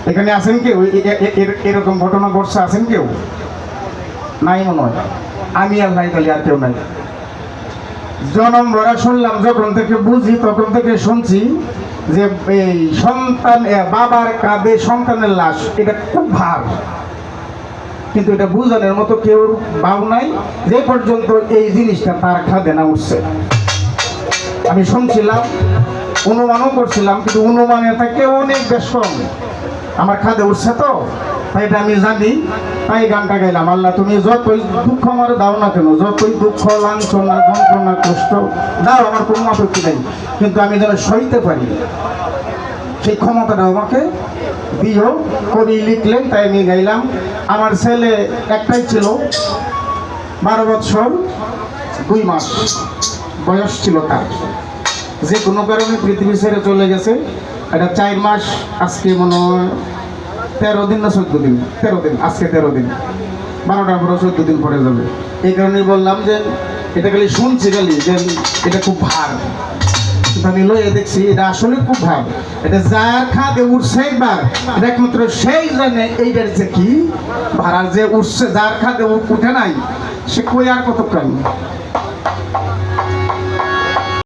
এখানে আছেন কেউ এরকম ঘটনা ঘটছে? আছেন কেউ? নাই মনে হয়। আমি আর নাই, তাহলে আর কেউ নাই। জনম ভরা শুনলাম, যখন থেকে বুঝি তখন থেকে শুনছি যে এই সন্তান, বাবার কাঁধে সন্তানের লাশ, এটা খুব ভার। কিন্তু এটা বুঝানোর মতো কেউ ভাব নাই যে পর্যন্ত এই জিনিসটা তার খাদে না উঠছে। আমি শুনছিলাম, অনুমানও করছিলাম, কিন্তু অনুমানের থেকে অনেক বেশ কম আমার খাদে উঠছে। তো তাই এটা আমি জানি, তাই গানটা গাইলাম। আল্লাহ তুমি যতই দুঃখ আমার দাও না কেন, যতই দুঃখ, লাঞ্ছনা, যন্ত্রণা, কষ্ট দাও, আমার কোনো আপত্তি নেই, কিন্তু আমি যেন সইতে পারি সেই ক্ষমতাটা আমাকে দিও। কবি লিখলেন, তাই আমি গাইলাম। আমার ছেলে একটাই ছিল, 12 বছর 2 মাস বয়স ছিল তার। যে কোনো কারণে পৃথিবী ছেড়ে চলে গেছে। এটা 4 মাস, আজকে মনে হয় 13 দিন না 14 দিন, 13 দিন, আজকে 13 দিন, 12টার পরে 14 দিন পরে যাবে। এই কারণেই বললাম যে এটা খালি শুনছি খালি যে এটা খুব ভার, আমি লয়ে দেখছি এটা আসলে খুব ভার। এটা যার খাদে উঠছে একবার, এটা একমাত্র সেই জানে এইটার যে কি ভাড়ার যে উঠছে, যার খাদে উঠে নাই সে কই আর কতক্ষণ।